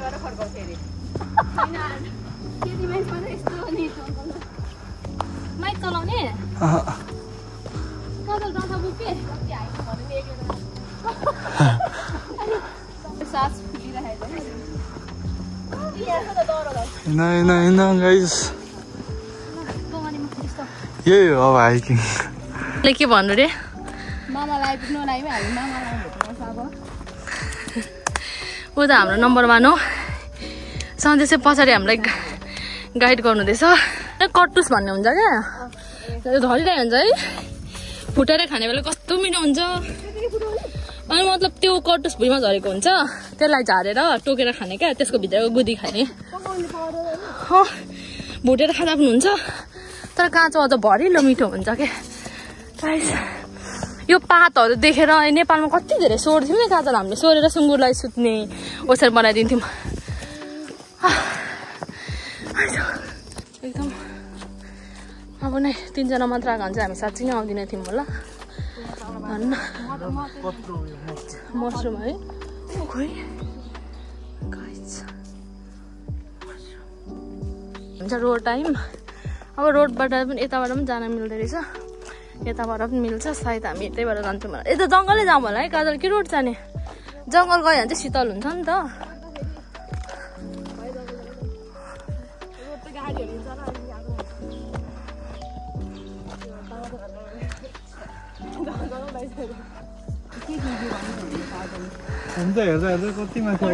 गरेर फर्काउँथे अरे त्यति मान्छे मात्रै यस्तो नि माइक चलाउने काजल दादा बुके कति हाइट भने नि एकले सास फुलिरहेको छ No, guys. यही हो अब हाइकिङ के भन्नु रे मामालाई पुग्नलाई हामी मामालाई भेट्न अब ऊ त हाम्रो नम्बर 1 हो सधैँ चाहिँ पछाडि हामीलाई गाइड गर्नुहुँदैछ कट्टुस भन्ने हुन्छ क्या धरिरहेको हुन्छ है फुटेर खाने बेला कस्तो मिठो हुन्छ अनि मतलब त्यो कट्टुस भुइँमा झरेको हुन्छ त्यसलाई झारेर टोकेर खाने क्या त्यसको भित्रको गुदी खाने भुटेर खाँदा पनि हुन्छ तर काँचो अझ भरिलो मिठो हुन्छ क्या गाइस यो पातहरू देखेर नेपालमा कति धेरै सोर्थ्यौँ नि काजल हामीले सोरेर सुँगुरलाई सुत्ने ओछर बनाइदिन्थ्यौँ एकदम अब नै 3 जना मात्र आएको हुन्छ हामी साँच्चै नै आउँदिन थियौँ होला भन्न मसरुम है खोइ हुन्छ रोड टाइम अब रोडबाट पनि यताबाट पनि जान मिल्दो रहेछ यताबाट पनि मिल्छ सायद हामी यतैबाट जान्छौँ होला यता जङ्गलै जाउँ होला है काजल कि रोड जाने जङ्गल गयो भने चाहिँ शीतल हुन्छ नि त हुन्छ हेर्दा कति माथि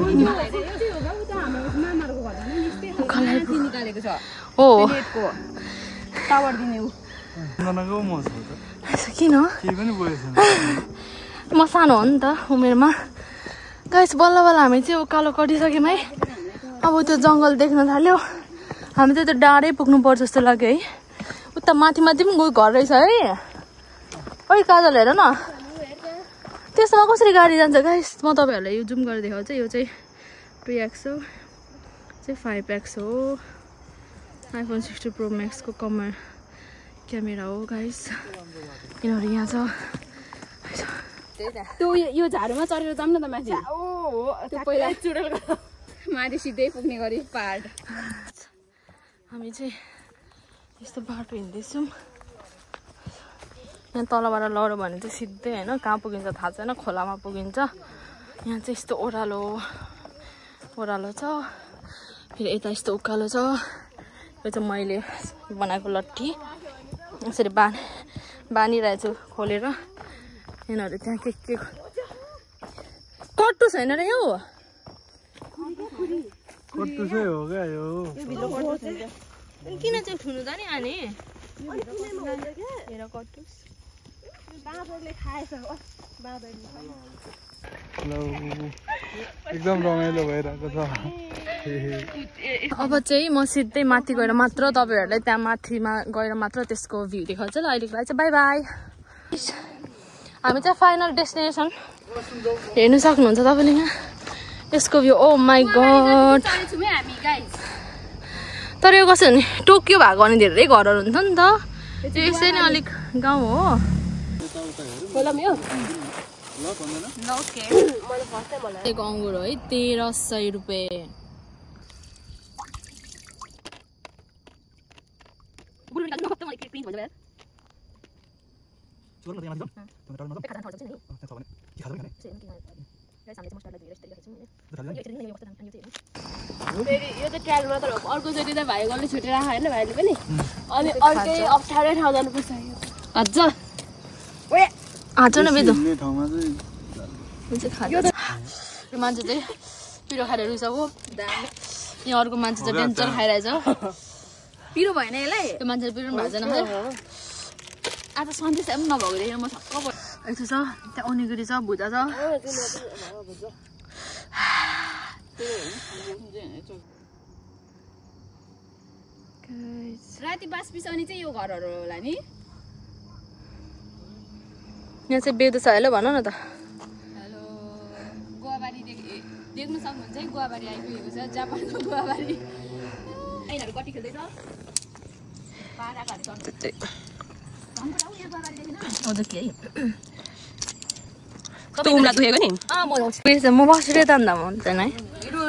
निकालेको छ हो टावर दिने किन म सानो हो नि त उमेरमा गाइस बल्ल बल्ल हामी चाहिँ उकालो कटिसक्यौँ है अब त्यो जङ्गल देख्न थाल्यो हामी चाहिँ त्यो डाँडै पुग्नु पर्छ जस्तो लाग्यो है उता माथि माथि पनि गयो घर रहेछ है ओइ काजल हेर न त्यसमा कसरी गाडी जान्छ गाइस म तपाईँहरूलाई यो जुम गरेर देखाउँछु यो चाहिँ 2x हो चाहिँ 5x हो iPhone 60 Pro Max को क्यामेरा हो गाइस यिनीहरू यहाँ छ त्यो यो झाडुमा चढेर जाऊँ न त माथि त्यो पहिला चुडेल माथि सिधै पुग्ने गरी पहाड हामी चाहिँ यस्तो बाटो हिँड्दैछौँ यहाँ तलबाट लड्यो भने चाहिँ सिधै होइन कहाँ पुगिन्छ थाहा छैन खोलामा पुगिन्छ यहाँ चाहिँ यस्तो ओह्रालो छ फेरि यता यस्तो उकालो छ यो चाहिँ मैले बनाएको लट्ठी यसरी बानिरहेछु खोलेर यिनीहरू त्यहाँ के कट्टुस होइन र यो कट्टुसै हो क्या यो किन चाहिँ ठुलो जाने आने हेर कट्टुस एकदम रमाइलो भइरहेको छ अब चाहिँ म सिधै माथि गएर मात्र तपाईँहरूलाई त्यहाँ माथिमा गएर मात्र त्यसको भ्यू देखाउँछु ल अहिलेको लागि चाहिँ बाई बाई हामी चाहिँ फाइनल डेस्टिनेसन हेर्नु सक्नुहुन्छ तपाईँले यहाँ यसको भ्यू ओ माई गड तर यो कसो भने टोकियो भएको भने धेरै घरहरू हुन्छ नि त त्यो यसै नै अलिक गाउँ हो अङ्गुर है 1300 रुपियाँ यो त ट्रायल मात्र हो अर्कोचोटि त भाइ गल्ली छुटेर होइन भाइले पनि अनि अर्कै अप्ठ्यारै ठाउँ जानुपर्छ अझ न बेदो यो मान्छे चाहिँ पिरो खाएर रुसको यहाँ अर्को मान्छे चाहिँ डेन्जर खाइरहेछ पिरो भएन यसलाई त्यो मान्छे पिरो पनि भएको छैन आज सन्देश पनि नभएको देखेर म छक्क यस्तो छ त्यहाँ ओनिगुरी छ भुजा छ राति बास बिसाउने चाहिँ यो घरहरू होला नि यहाँ चाहिँ बेदो छ हेलो भन न त हेलो गुवाबारी देख्न सक्नुहुन्छ है गुवाबारी आइपुगेको छ जापानको गुवाबारी यिनीहरू कति खेल्दैछ म बसिरहेको त हुन्छ है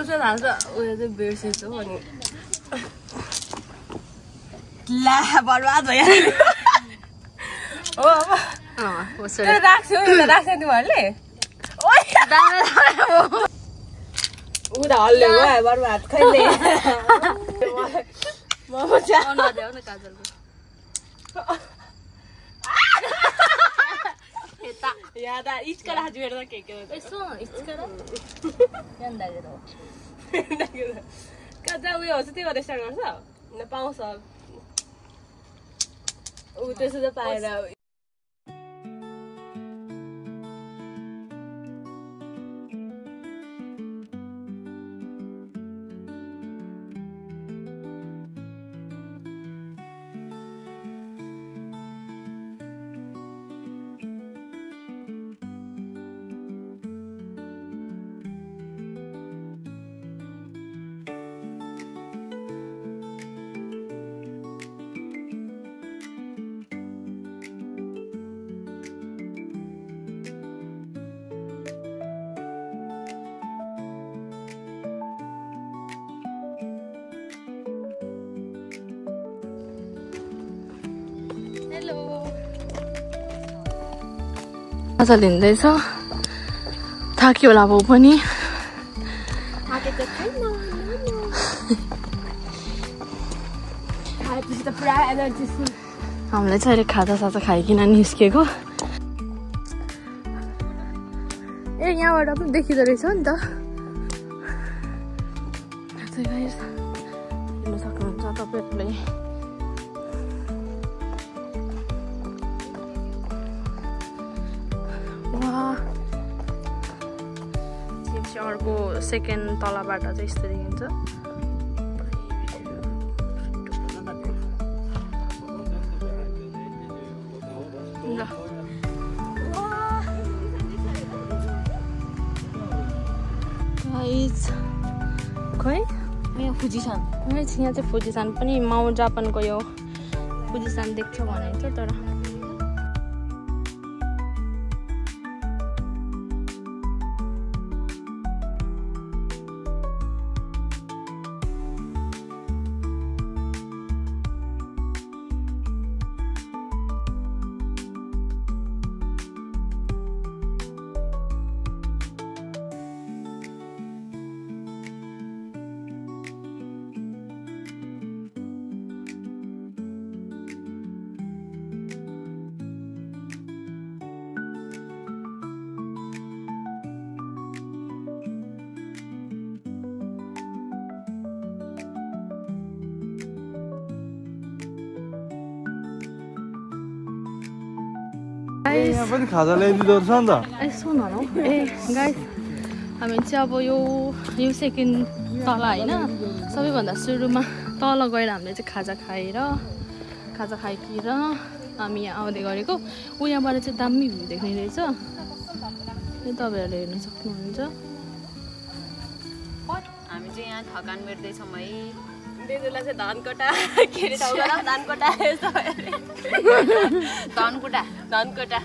चाहिँ थाहा छ उयो चाहिँ बिर्सेछु अनि ला बर्बाद भयो हो अब राख्छु राख्छ तिमीहरूले ऊ त हल्ले भयो बर्बाद खैले यादा इसका राजू हेर्दा के यसो इसका कता उयो हुन्छ त्यो गरेर स्टार्ट गर्छ न पाउँछ ऊ त्यसो त पाएर मजाले हिँड्दैछ थाक्यो होला भाउ पनि हामीलाई चाहिँ अहिले खाजासाजा खाइकन निस्केको ए यहाँबाट पनि देखिँदो रहेछ नि त हेर्नु सक्नुहुन्छ तपाईँहरूले सहरको सेकेन्ड तलाबाट चाहिँ यस्तो देखिन्छ खै यहाँ फुजिसान यहाँ चाहिँ फुजिसान पनि माउन्ट जापानको यो फुजिसान देख्छ भनेको छ तर यहाँ पनि खाजा ल्याइदिँदो रहेछ नि त यसो न ए गाइस हामी चाहिँ अब यो सेकेन्ड तल होइन सबैभन्दा सुरुमा तल गएर हामीले चाहिँ खाजा खाइकिर हामी यहाँ आउँदै गरेको ऊ यहाँबाट चाहिँ दामी भ्यू देख्ने रहेछ यो तपाईँहरूले हेर्न सक्नुहुन्छ हामी चाहिँ यहाँ थकान मेट्दैछौँ है दिदीलाई चाहिँ धनकोटा के अरे धनकोटा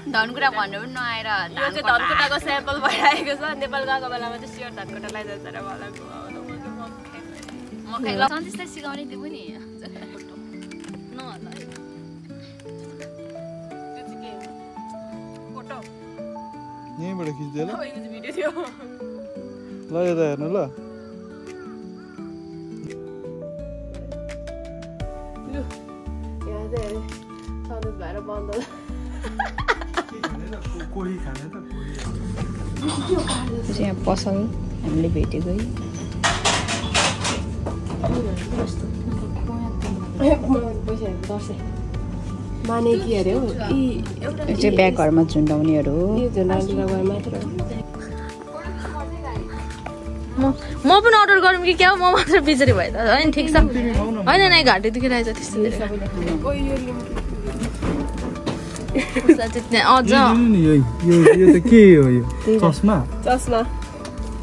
धनकुटा भन्नु पनि नआएर यो चाहिँ धनकुटाको स्याम्पल भइरहेको छ नेपाल गएको बेलामा चाहिँ स्योर धनकुटा लगाइदिन्छ र मलाई मकै सन्देशलाई सिकाउने त्यो पनि यहीँबाट खिच्दै ल भिडियो थियो ल यता हेर्नु ल यहाँ पसल हामीले भेटेको माने कि अरे हो चाहिँ ब्याग घरमा झुन्डाउनेहरू हो म पनि अर्डर गरौँ कि क्या हो म मात्र बिजरी भयो त होइन ठिक छ होइन नै घाँटी दुखिरहेछ त्यस्तो अझ यो त के हो यो चस्मा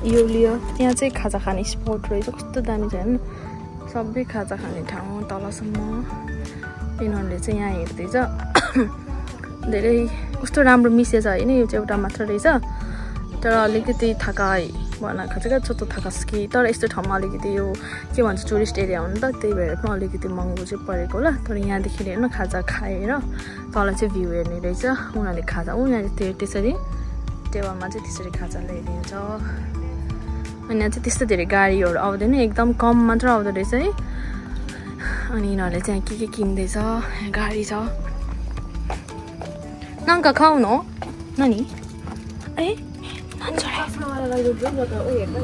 यो लियो त्यहाँ चाहिँ खाजा खाने स्पट रहेछ कस्तो दामी छ हेर्नु सबै खाजा खाने ठाउँ तलसम्म यिनीहरूले चाहिँ यहाँ हेर्दैछ धेरै कस्तो राम्रो मिसेछ होइन यो चाहिँ एउटा मात्र रहेछ तर अलिकति थकाइ भन खचेका छोटो थाकस्की तर यस्तो ठाउँमा अलिकति यो के भन्छ टुरिस्ट एरिया हो नि त त्यही भएर पनि अलिकति महँगो चाहिँ परेको होला तर यहाँदेखि हेर्न खाजा खाएर तल चाहिँ भ्यू हेर्ने रहेछ उनीहरूले खाजा उनीहरूले त्यसरी टेबलमा चाहिँ त्यसरी खाजा ल्याइदिन्छ अनि यहाँ चाहिँ त्यस्तो धेरै गाडीहरू आउँदैन एकदम कम मात्र आउँदो रहेछ है अनि यिनीहरूले चाहिँ के किन्दैछ गाडी छ नङ्का खाउनु हो नानी ए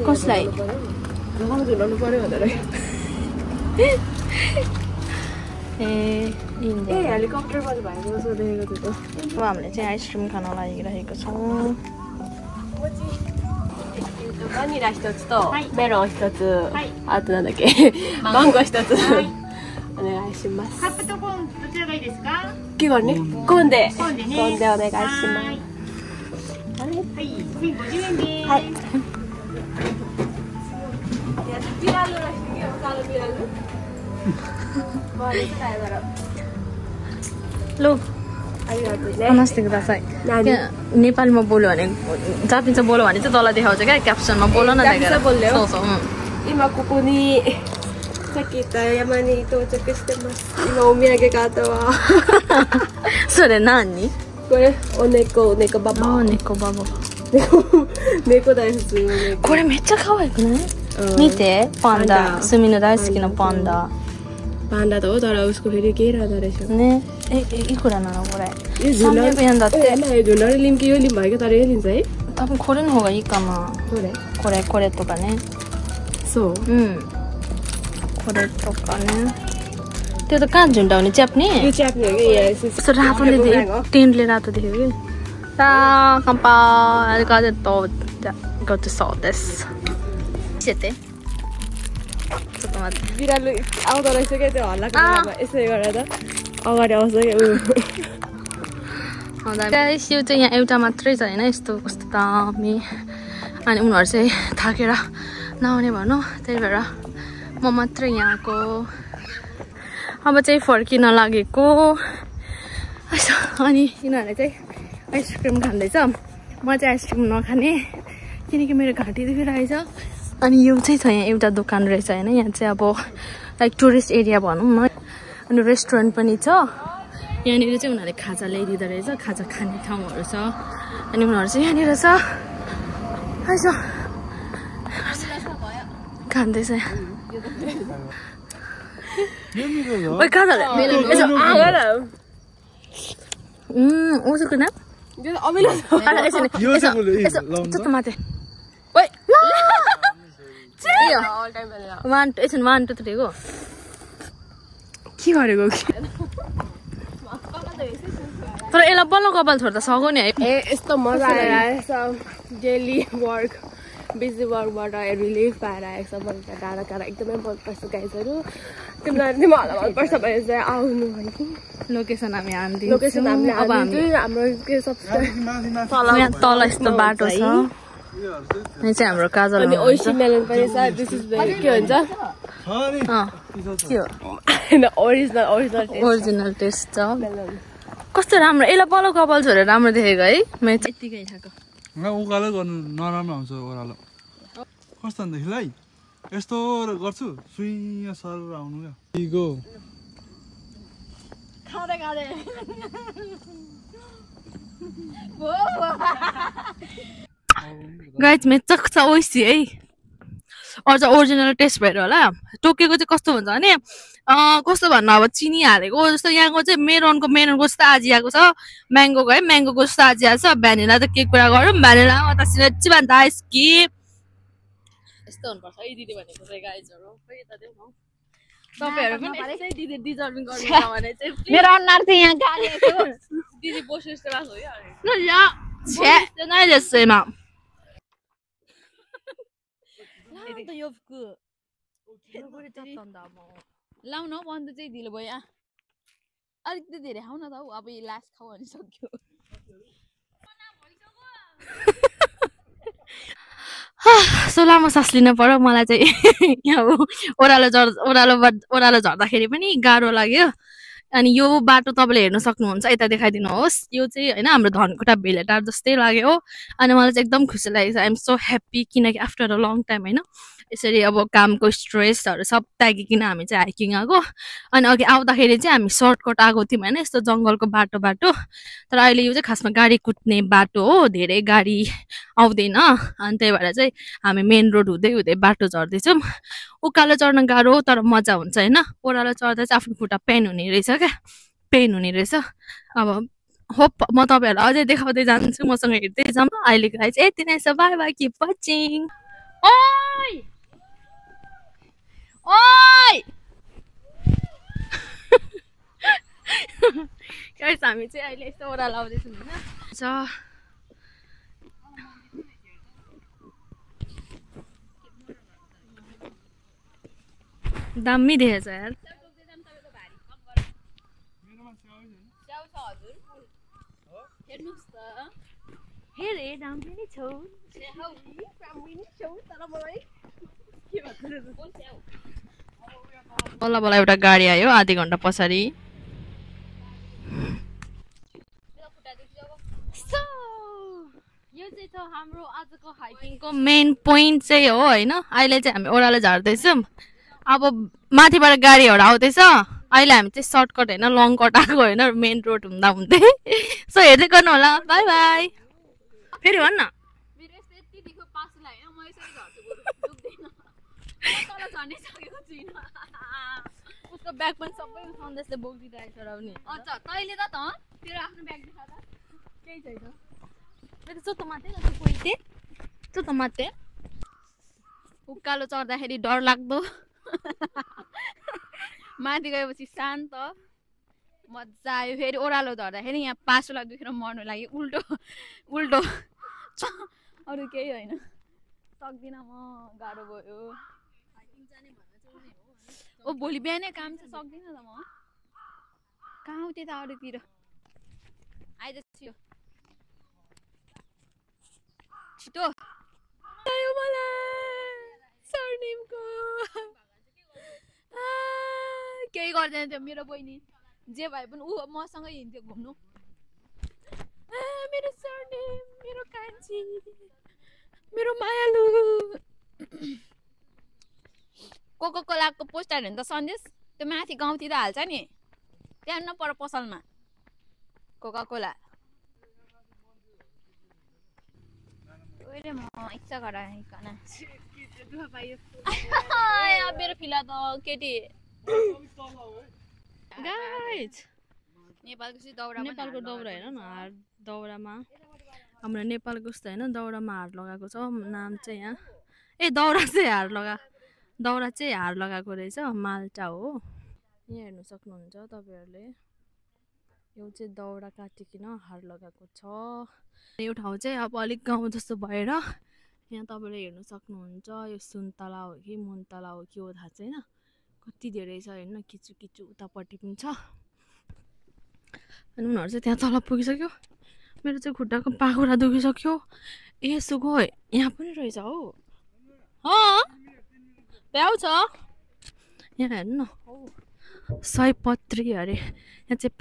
कसलाई हेलिकप्टरबाट भएको सोधेको थियो अब हामीले चाहिँ आइसक्रिम खान लागिरहेको छौँ バニラ一つとメロン一つ、あとなんだっけマンゴー一つお願いします。カップとコーンどちらがいいですか？今日はねコーンでコーンでね。お願いします。はい、1050円です。はい。बिरालो राख्छु कि कालो बिरालो मलाई चाहिँ आएर लो नमस्ते दासाई नेपालीमा बोल्यो भने जापानिज बोल्यो भने चाहिँ तल देखाउँछ क्या क्याप्सनमा बोल न देखेर今ここにさっき言った山に到着してます。今お土産があったわ。それ何？これお猫ババ。あ猫ババ。猫だよ普通の猫。これめっちゃ可愛くない？見てパンダ。スミの大好きなパンダ。 पाण्डा त हो तर उसको फेरि केही रहँदो रहेछねえいくらなのこれयो झुलर 300円だって झुलर लिम कि यो लिम भयो तर यो लिन्छ है 多分これの方がいいかなこれとかねそうこれとかねत्यो त कहाँ झुन्डाउने च्याप्ने यो च्याप्ने हो कि यस्तो रातोले टेन्टले रातो देख्यो कि सा कम्पा अलिकति त गयो सौです見せて बिरालो आउँदो रहेछ क्या त्यो हल्लाको बेलामा यसै गरेर त अगाडि आउँछ क्या गाइस यो चाहिँ यहाँ एउटा मात्रै छ हैन यस्तो कस्तो दामी अनि उनीहरु चाहिँ थाकेर नआउने भनौं त्यही भएर म मात्र यहाँको अब चाहिँ फर्किन लागेको अनि यिनीहरुले चाहिँ आइसक्रिम खाँदैछ म चाहिँ आइसक्रिम नखाने किनकि मेरो घाँटी दुखिरहेछ अनि यो चाहिँ छ यहाँ एउटा दोकान रहेछ हैन यहाँ चाहिँ अब लाइक टुरिस्ट एरिया भनौं न अनि रेस्टुरेन्ट पनि छ यहाँनिर चाहिँ उनीहरुले खाजा ल्याइदिँदो रहेछ खाजा खाने ठाउँहरु छ अनि उनीहरु चाहिँ यहाँनिर छ आइसो खाँदैछ ओइ खाजाले यसो आगर उसको नाम यो अमिलो यसो माथे ओइ ऑल टाइम बेला 1 2 3 गो के गरेको तर यसलाई बल्ल कपाल छोड्दा सगो नि है ए यस्तो मजा आइरहेछ डेली वर्क बिजी वर्कबाट रिलिफ पाएर आएको छ मलाई त डाँडा काँडा एकदमै मनपर्छ गाइजहरू तिमीलाई नि मलाई मनपर्छ भने चाहिँ आउनु है लोकेसन हामी हान्दिन्छौँ लोकेसन हामीले अब हाम्रो के यहाँ तल यस्तो बाटो छ यहाँ चाहिँ हाम्रो काजल अनि ओइसी मेलन पनि छ दिस इज भेरी के भन्छ के हो हैन ओरिजिनल टेस्ट छ कस्तो राम्रो यसलाई बल्ल कपाल छोडेर राम्रो देखेको है मैले यतिकै खाएको उकालो गर्नु नराम्रो हुन्छ ओह्रालो कस्तो देखिलाई यस्तो गर्छु सुइया सर आउनु क्या गो खाँदै खाँदै गाइस मेचक छ ओइसी है अझ ओरिजिनल टेस्ट भएर होला टोकेको चाहिँ कस्तो हुन्छ भने कस्तो भन्नु अब चिनी हालेको जस्तो यहाँको चाहिँ मेरोनको जस्तो आजिआएको छ म्याङ्गोको है म्याङ्गोको जस्तो आजिआएको छ भ्यानिला त के कुरा गरौँ भ्यानिला अतासी भन्दा आइस्की यस्तो हुनुपर्छ है दिदी भनेको चाहिँ गाइजहरू खै यता देऊ न तपाईहरु पनि यसै दिदी डिजर्भिङ गर्नुहुन्छ भने चाहिँ मेरो अनुहार चाहिँ यहाँ गालेको दिदी बोसो जस्तो लाग्छ हो या छ्या नै जस्तैमा त यो लाउन बन्द चाहिँ ढिलो भयो अलिकति धेरै खाऊ न त अब लास्ट खाऊ भने सक्यो सो लामो सास लिनु पर्यो मलाई चाहिँ यहाँ ओह्रालो झर्दाखेरि पनि गाह्रो लाग्यो अनि यो बाटो तपाईँले हेर्न सक्नुहुन्छ यता देखाइदिनुहोस् यो चाहिँ होइन हाम्रो धनकुटा भेलेटार जस्तै लाग्यो अनि मलाई चाहिँ एकदम खुसी लागेको छ आइ एम सो ह्याप्पी किनकि आफ्टर अ लङ टाइम होइन यसरी अब कामको स्ट्रेसहरू सब त्यागिकन हामी चाहिँ हाइकिङ आएको अनि अघि आउँदाखेरि चाहिँ हामी सर्टकट आएको थियौँ होइन यस्तो जङ्गलको बाटो तर अहिले यो चाहिँ खासमा गाडी कुद्ने बाटो हो धेरै गाडी आउँदैन अनि त्यही भएर चाहिँ हामी मेन रोड हुँदै हुँदै बाटो झर्दैछौँ उकालो चढ्न गाह्रो तर मजा हुन्छ होइन ओह्रालो चढ्दा चाहिँ आफ्नो खुट्टा पेन हुने रहेछ क्या पेन हुने रहेछ अब होप म तपाईँहरूलाई अझै देखाउँदै जान्छु मसँग हेर्दै जाऊँ अहिलेको लागि चाहिँ यति नै छ बाई बाई किप वाचिङ ओइ ओइ गाइस हामी चाहिँ अहिले यस्तो ओह्रालो आउँदैछौँ होइन दामी देखेछ यार हेरे दामी नै छौ बल्ल बल्ल एउटा गाडी आयो आधी घन्टा पछाडि यो चाहिँ छ हाम्रो आजको हाइकिङको मेन पोइन्ट चाहिँ हो होइन अहिले चाहिँ हामी ओह्रालो झार्दैछौँ अब माथिबाट गाडीहरू आउँदैछ अहिले हामी चाहिँ सर्टकट होइन लङ कट आएको होइन मेन रोड हुँदा हुँदै सो हेर्दै गर्नु होला बाई बाई फेरि भन् न उसको ब्याग पनि सबै सन्देशले बोकिदिइरहेको छ राउनी अच्छा तैँले त तेरो आफ्नो ब्याग देखा त केही छैन मेरो चोतो मात्रै न कोही चोतो मात्रै उकालो चढ्दाखेरि डर लाग्दो माथि गएपछि शान्त मजा आयो फेरि ओह्रालो झर्दाखेरि यहाँ पासोलाई दुखेर मर्नु लाग्यो उल्टो उल्टो अरू केही होइन सक्दिनँ म गाह्रो भयो ओ भोलि बिहानै काम चाहिँ सक्दिनँ त म कहाँ हो त्यता अरूतिर आइदियो छिटो आयो मलाई सरनेमको केही गर्दैन थियो मेरो बहिनी जे भए पनि ऊ मसँगै हिँड्थ्यो घुम्नु मेरो सरनेम मेरो कान्छी मेरो मायालु कोको कोलाको पोस्टर हेर्नु त सन्देश त्यो माथि गाउँतिर हाल्छ नि त्यहाँ नपर पसलमा कोका कोला म इच्छा गराइकन मेरो फिला त केटी नेपालको दौरा हेर न हार दौरामा हाम्रो नेपालको जस्तो होइन दौरामा हार लगाएको छ नाम चाहिँ यहाँ ए दौरा चाहिँ हार लगाएको रहेछ माल्टा हो यहाँ हेर्नु सक्नुहुन्छ तपाईँहरूले यो चाहिँ दौरा काटिकन हार लगाएको छ यो ठाउँ चाहिँ अब अलिक गाउँ जस्तो भएर यहाँ तपाईँले हेर्नु सक्नुहुन्छ यो सुन्तला हो कि मुन्तला हो कि हो थाहा छैन कति धेरै छ हेर्नु किचु किचु उतापट्टि पनि छ अनि उनीहरू चाहिँ त्यहाँ तल पुगिसक्यो मेरो चाहिँ खुट्टाको पाखुरा दुखिसक्यो ए सुगो यहाँ पनि रहेछ हौ भ्याउ छ यहाँ हेर्नु न सयपत्री अरे यहाँ चाहिँ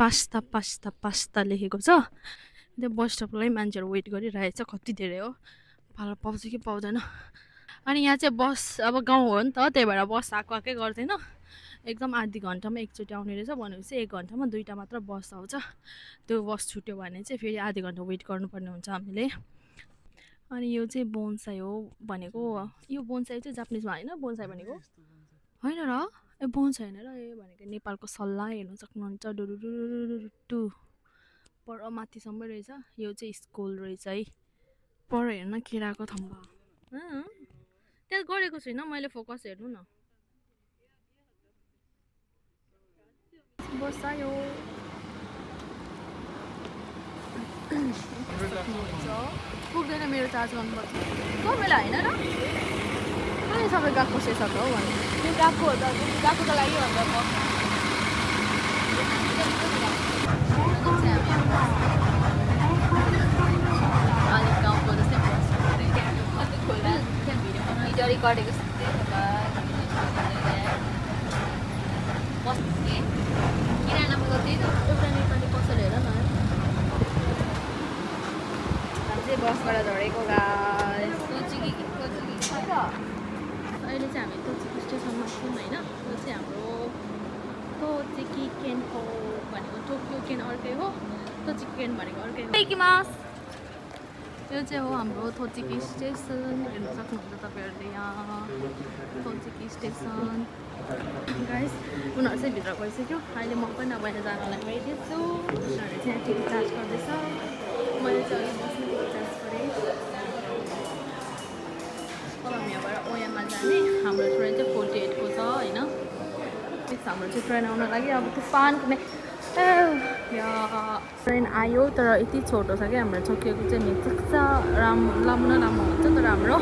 पास्ता लेखेको छ त्यो बस स्टपलाई मान्छेहरू वेट गरिरहेछ कति धेरै हो पालो पाउँछ कि पाउँदैन अनि यहाँ चाहिँ बस अब गाउँ हो नि त त्यही भएर बस आएकै गर्दैन एकदम आधी घन्टामा एकचोटि आउने रहेछ भनेपछि 1 घन्टामा 2टा मात्र बस आउँछ त्यो बस छुट्यो भने चाहिँ फेरि आधी घन्टा वेट गर्नुपर्ने हुन्छ हामीले अनि यो चाहिँ बोन्साई हो भनेको यो बोन्साई चाहिँ जापानिजमा होइन बोन्साई भनेको होइन र ए बोन्साई होइन र ए भनेको नेपालको सल्लाह हेर्नु सक्नुहुन्छ डुडुडुडुडु पर माथिसम्म रहेछ यो चाहिँ स्कुल रहेछ है पर हेर्न केराको थम्बा त्यहाँ गरेको छुइनँ मैले फोकस हेर्नु न बसायो पुग्दैन मेरो चार्ज गर्नुपर्छ बेला होइन र कहिले सबै गएको शेष हो भने त्यो गएको हो त गएकोको लागि भन्दा म अलिक गाउँको जस्तै खोला भिडियो गरेको किरानामा त त्यही त एउटा नेपाली पसल हेर न चाहिँ बसबाट झरेको गाइस अहिले चाहिँ हामी तोचिकी स्टेसनमा छौँ होइन यो चाहिँ हाम्रो तोचिकी केन हो भनेको टोकियो केन अर्कै हो तोचिकी केन भनेको अर्कै हो यो चाहिँ हो हाम्रो तोचिकी स्टेसन हेर्न सक्नुहुन्छ तपाईँहरूले यहाँ तोचिकी स्टेसन गाइस उनीहरू चाहिँ भित्र गइसक्यो अहिले म पनि अब बाहिर जानलाई रेडी छु उनीहरूले चाहिँ टिकट चार्ज गर्दैछ मैले चाहिँ अलिक बस्नु टिकट चार्ज गरेँ अब हामी यहाँबाट ओयामा जाने हाम्रो ट्रेन चाहिँ 48 को छ होइन हाम्रो चाहिँ ट्रेन आउन लाग्यो अब तुफान कुनै ट्रेन आयो तर यति छोटो छ क्या हाम्रो छोकिएको चाहिँ मिक्छ राम्रो लामो हुन्छ तर हाम्रो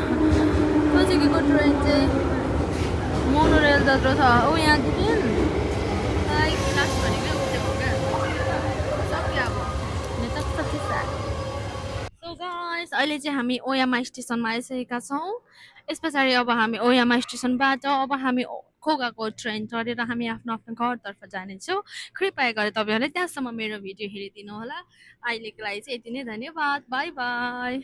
तोचिकीको ट्रेन चाहिँ मोनोरेल जत्रो छ ऊ यहाँदेखि लास्ट भनेकै उठेको क्या सक्यो अब सो गाइस अहिले चाहिँ हामी ओयामा स्टेसनमा आइसकेका छौँ यस पछाडि अब हामी ओयामा स्टेसनबाट अब हामी खोगाको ट्रेन चढेर हामी आफ्नो आफ्नो घरतर्फ जानेछौँ कृपया गरेर तपाईँहरूले त्यहाँसम्म मेरो भिडियो हेरिदिनु होला अहिलेको लागि चाहिँ यति नै धन्यवाद बाई बाई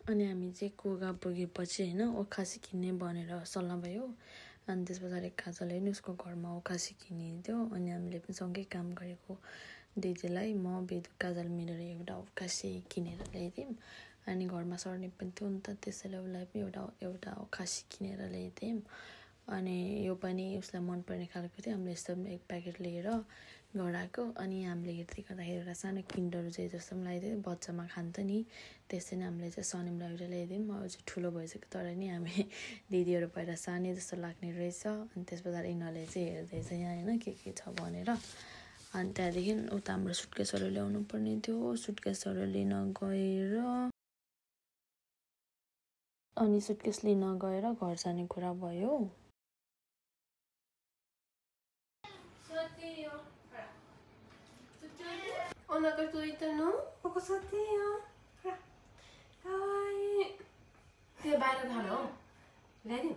अनि हामी चाहिँ खोगा पुगेपछि होइन ओखासी किन्ने भनेर सल्लाह भयो अनि त्यस पछाडि काजलले नि उसको घरमा ओखासी किनिदियो अनि हामीले पनि सँगै काम गरेको दिदीलाई म बेदु काजल मिलेर एउटा ओखासी किनेर ल्याइदिउँ अनि घरमा सर्ने पनि थियो नि त त्यसैले उसलाई पनि एउटा ओखासी किनेर ल्याइदिउँ अनि यो पनि उसलाई मनपर्ने खालको थियो हामीले यस्तो एक प्याकेट लिएर घर आएको अनि हामीले हेर्दै गर्दाखेरि एउटा सानो किन्डर चाहिँ जस्तो पनि लगाइदियो बच्चामा खान्छ नि त्यसै नै हामीले चाहिँ सनीमलाई एउटा ल्याइदिउँ अब चाहिँ ठुलो भइसक्यो तर नि हामी दिदीहरू पहिला सानै जस्तो लाग्ने रहेछ अनि त्यस पछाडि यिनीहरूले चाहिँ हेर्दैछ यहाँ होइन के छ भनेर अनि त्यहाँदेखि उता हाम्रो सुटकेसहरू ल्याउनु पर्ने थियो सुटकेसहरू लिन गएर अनि सुटकेस लिन गएर घर जाने कुरा भयो त्यो बाहिर खानु हो ल्याइदिउँ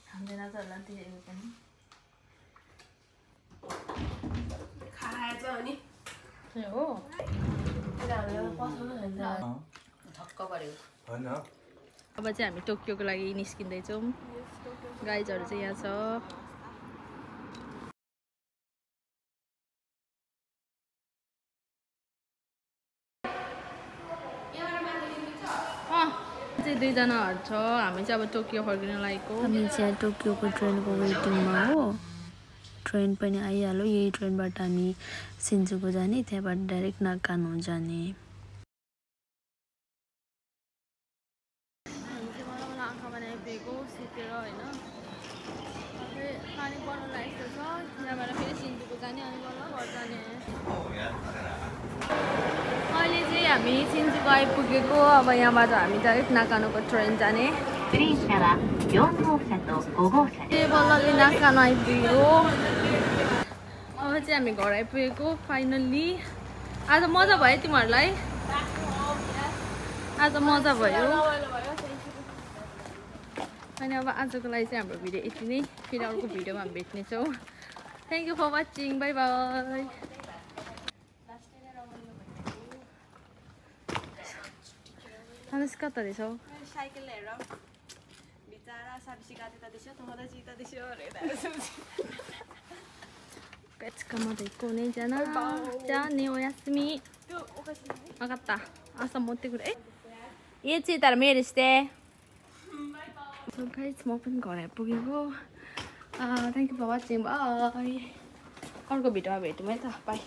खाँदैन त होला त्यसले पनि खाएछ अनि हो धक्क पऱ्यो अब चाहिँ हामी टोकियोको लागि निस्किँदैछौँ गाइजहरू चाहिँ यहाँ छ चाहिँ दुईजनाहरू छ हामी चाहिँ अब टोकियो फर्किन लागेको हामी चाहिँ टोकियोको ट्रेनको वेटिङमा हो ट्रेन पनि आइहाल्यो यही ट्रेनबाट हामी सिन्जुकु जाने त्यहाँबाट डाइरेक्ट नाकानो जाने हामी चाहिँ मलाई आँखा बनाइपुगेको सुतेर होइन पानी पर्नु लागेको छ त्यहाँबाट फेरि सिन्जुकु जाने अनि बल्ल घर जाने अहिले चाहिँ हामी सिन्जुकु आइपुगेको अब यहाँबाट हामी डाइरेक्ट नाकानोको ट्रेन जाने बल्लले नाकानो आइपुग्यो अब चाहिँ हामी घर आइपुगेको फाइनल्ली आज मजा भयो तिमीहरूलाई आज मजा भयो अनि अब आजको लागि चाहिँ हाम्रो भिडियो यति नै फेरि अर्को भिडियोमा हामी भेट्नेछौँ thank you for watching bye bye कता रहेछौ साइकल हेर बिचारा साबिसी गाते दिसो तुम्हारा जीता दिसो Kama dai ko ne jana jane oyasumi vakatta asa motte kure ye chi tar mere shite so guys mo pani घर आइपुगेको thank you for watching bye अर्को भिडियोमा भेटौँ है त बाई